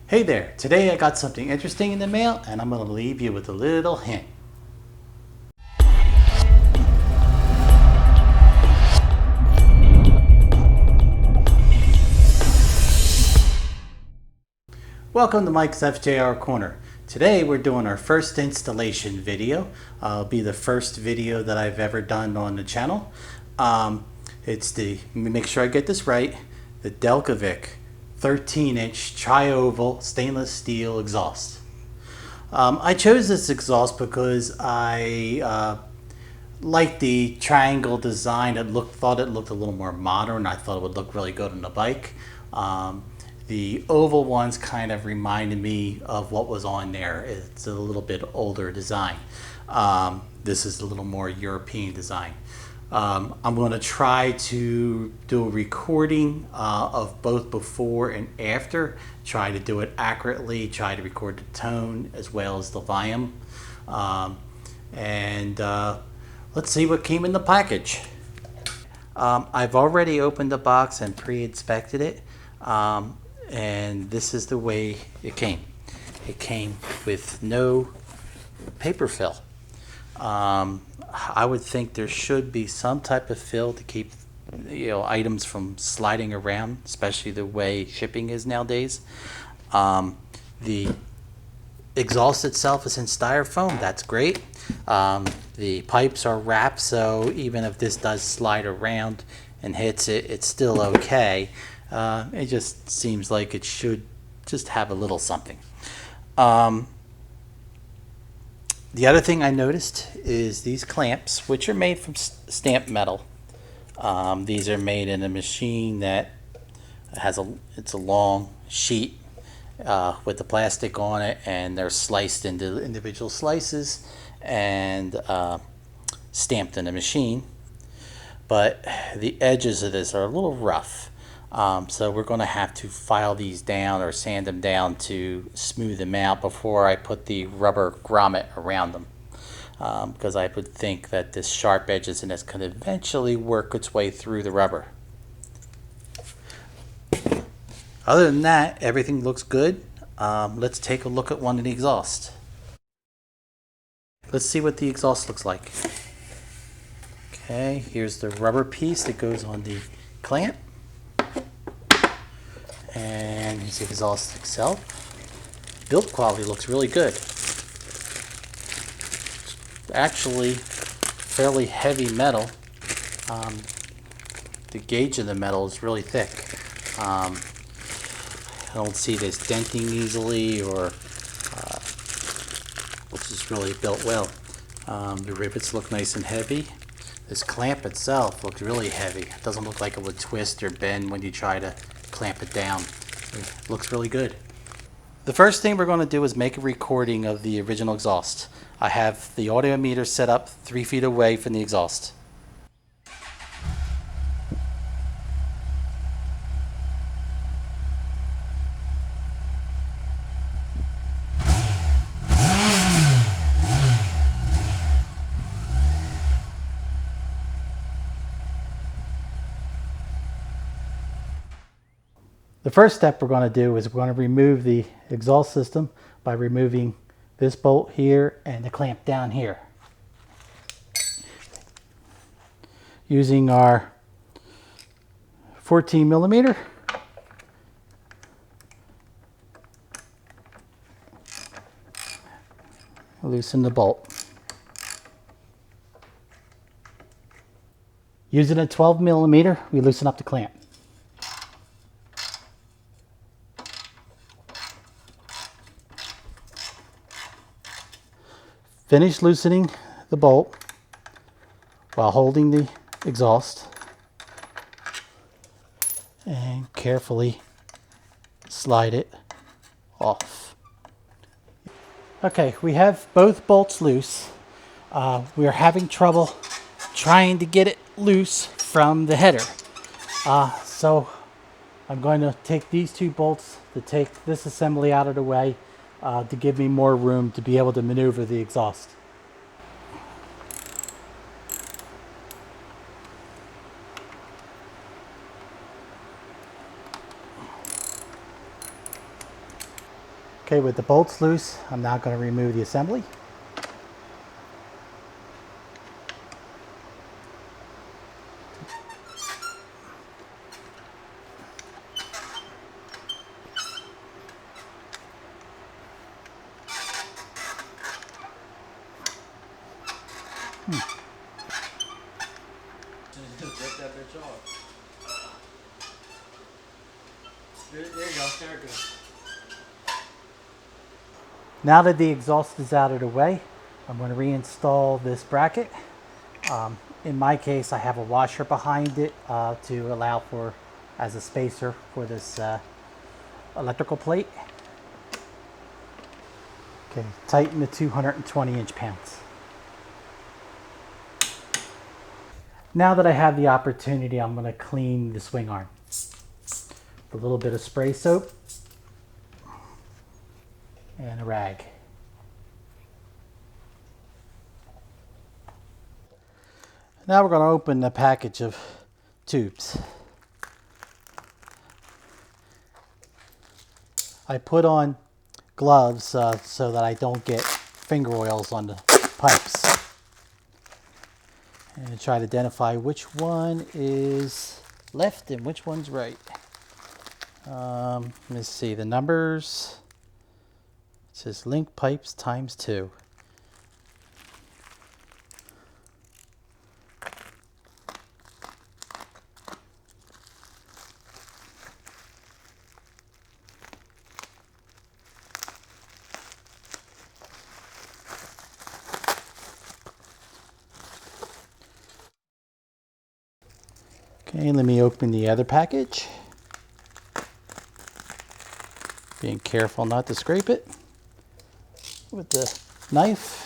Hey there, today I got something interesting in the mail and I'm going to leave you with a little hint. Welcome to Mike's FJR Corner. Today we're doing our first installation video. It'll be the first video that I've ever done on the channel. It's the, let me make sure I get this right, the Delkevic 13-inch tri-oval stainless steel exhaust. I chose this exhaust because I liked the triangle design. Thought it looked a little more modern. I thought it would look really good on the bike. The oval ones kind of reminded me of what was on there. It's a little bit older design. This is a little more European design. I'm going to try to do a recording of both before and after. Try to do it accurately, try to record the tone as well as the volume. Let's see what came in the package. I've already opened the box and pre-inspected it. And this is the way it came. It came with no paper fill. I would think there should be some type of fill to keep items from sliding around, especially the way shipping is nowadays. The exhaust itself is in styrofoam. That's great. The pipes are wrapped, so even if this does slide around and hits it, it's still okay. It just seems like it should just have a little something. The other thing I noticed is these clamps, which are made from stamped metal. These are made in a machine that has it's a long sheet with the plastic on it, and they're sliced into individual slices and stamped in a machine. But the edges of this are a little rough. So we're going to have to file these down or sand them down to smooth them out before I put the rubber grommet around them, because I would think that this sharp edges in this can eventually work its way through the rubber. Other than that, everything looks good. Let's take a look at one of the exhausts. Let's see what the exhaust looks like. Okay, here's the rubber piece that goes on the clamp. And here's the exhaust itself. Build quality looks really good. It's actually fairly heavy metal. The gauge of the metal is really thick. I don't see this denting easily, or which is really built well. The rivets look nice and heavy. This clamp itself looks really heavy. It doesn't look like it would twist or bend when you try to clamp it down. It looks really good. The first thing we're going to do is make a recording of the original exhaust. I have the audio meter set up 3 feet away from the exhaust. The first step we're going to do is we're going to remove the exhaust system by removing this bolt here and the clamp down here. Using our 14 millimeter, loosen the bolt. Using a 12 millimeter, we loosen up the clamp. Finish loosening the bolt while holding the exhaust and carefully slide it off. Okay, we have both bolts loose. We are having trouble trying to get it loose from the header. So I'm going to take these 2 bolts to take this assembly out of the way, to give me more room to be able to maneuver the exhaust. Okay, with the bolts loose, I'm now going to remove the assembly. Just rip that bitch off. There you go. There it goes. Now that the exhaust is out of the way, I'm going to reinstall this bracket. In my case, I have a washer behind it to allow for as a spacer for this electrical plate. Okay, tighten the 220 inch-pounds. Now that I have the opportunity, I'm going to clean the swing arm. A little bit of spray soap and a rag. Now we're going to open the package of tubes. I put on gloves so that I don't get finger oils on the pipes. And try to identify which one is left and which one's right. Let me see the numbers. It says link pipes ×2. Okay, let me open the other package. Being careful not to scrape it with the knife.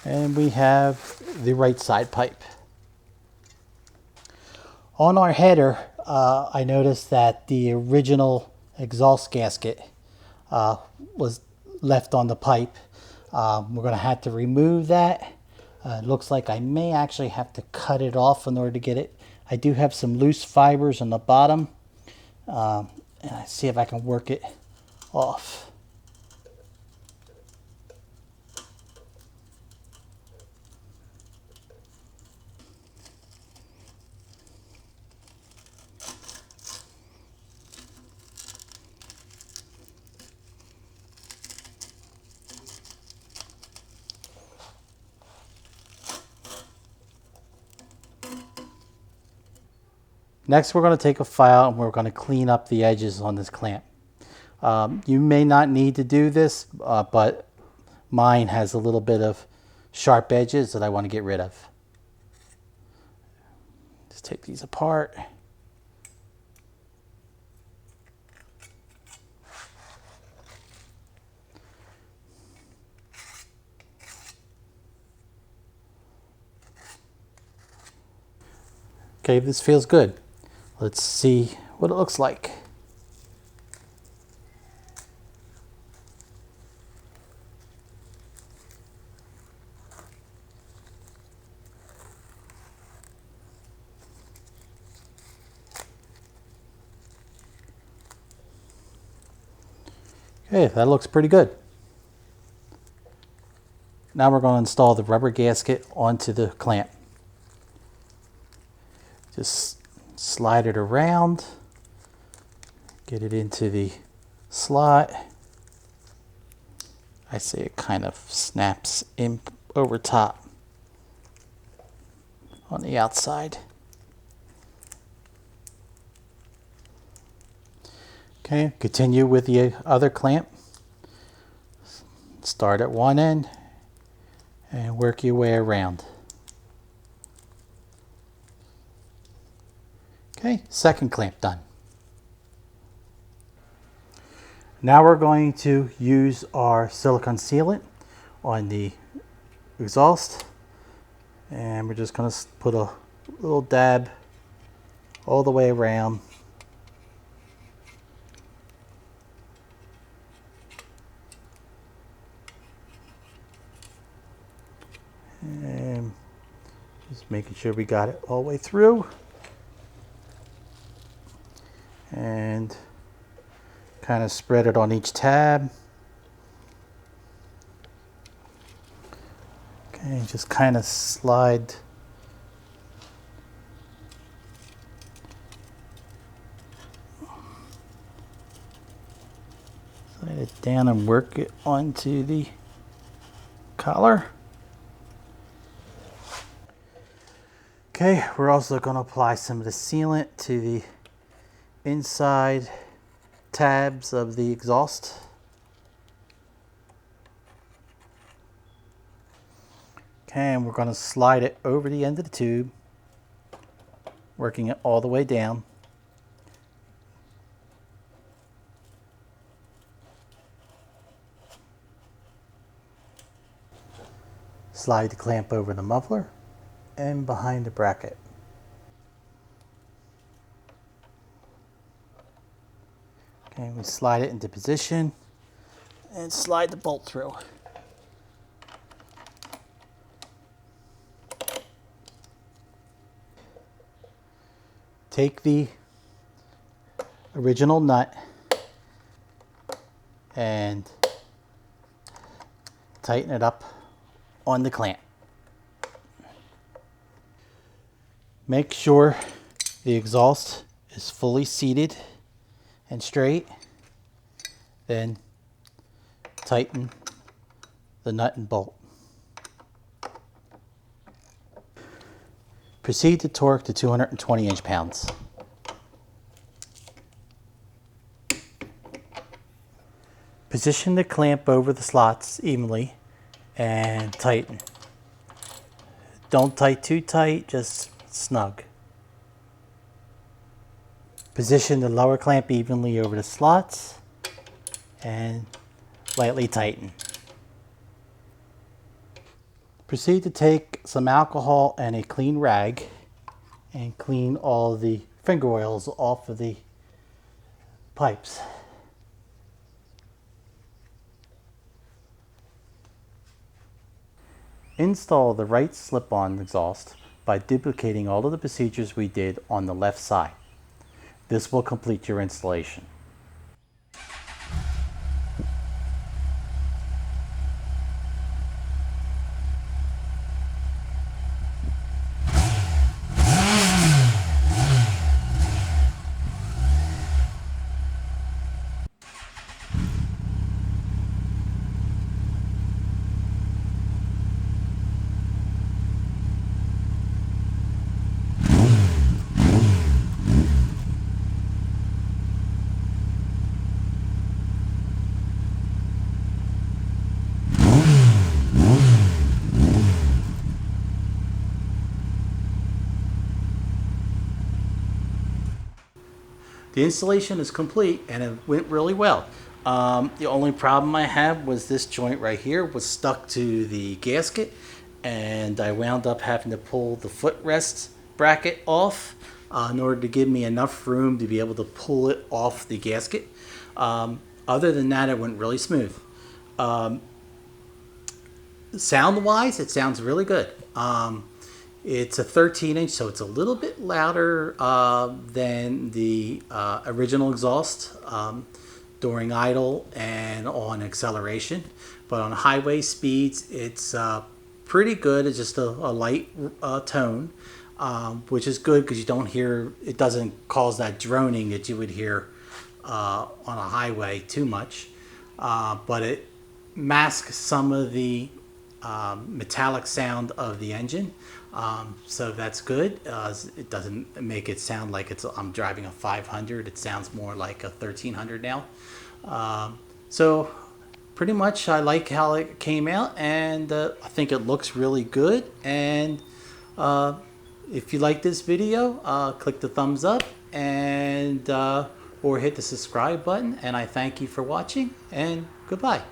And we have the right side pipe. On our header, I noticed that the original exhaust gasket was left on the pipe. We're going to have to remove that. It looks like I may actually have to cut it off in order to get it. I do have some loose fibers on the bottom. And I see if I can work it off. Next, we're going to take a file and we're going to clean up the edges on this clamp. You may not need to do this, but mine has a little bit of sharp edges that I want to get rid of. Just take these apart. Okay, this feels good. Let's see what it looks like. Okay, that looks pretty good. Now we're going to install the rubber gasket onto the clamp. Just slide it around, get it into the slot. I say it kind of snaps in over top on the outside. Okay, continue with the other clamp. Start at one end and work your way around. Okay, second clamp done. Now we're going to use our silicone sealant on the exhaust, and we're just going to put a little dab all the way around. And Just making sure we got it all the way through. And kind of spread it on each tab. Okay, just kind of slide it down and work it onto the collar. Okay, we're also going to apply some of the sealant to the inside tabs of the exhaust. Okay, and we're going to slide it over the end of the tube, working it all the way down. Slide the clamp over the muffler and behind the bracket. Okay, we slide it into position and slide the bolt through. Take the original nut and tighten it up on the clamp. Make sure the exhaust is fully seated and straight. Then tighten the nut and bolt. Proceed to torque to 220 inch-pounds. Position the clamp over the slots evenly and tighten. Don't tighten too tight, just snug. Position the lower clamp evenly over the slots and lightly tighten. Proceed to take some alcohol and a clean rag and clean all the finger oils off of the pipes. Install the right slip-on exhaust by duplicating all of the procedures we did on the left side. This will complete your installation. The installation is complete and it went really well. The only problem I had was this joint right here was stuck to the gasket, and I wound up having to pull the footrest bracket off in order to give me enough room to be able to pull it off the gasket. Other than that, it went really smooth. Sound-wise, it sounds really good. It's a 13-inch, so it's a little bit louder than the original exhaust during idle and on acceleration. But on highway speeds, it's pretty good. It's just a light tone, which is good because you don't hear, it doesn't cause that droning that you would hear on a highway too much. But it masks some of the metallic sound of the engine. So that's good. It doesn't make it sound like I'm driving a 500. It sounds more like a 1300 now. So pretty much I like how it came out, and I think it looks really good. And if you like this video, click the thumbs up and or hit the subscribe button. And I thank you for watching, and goodbye.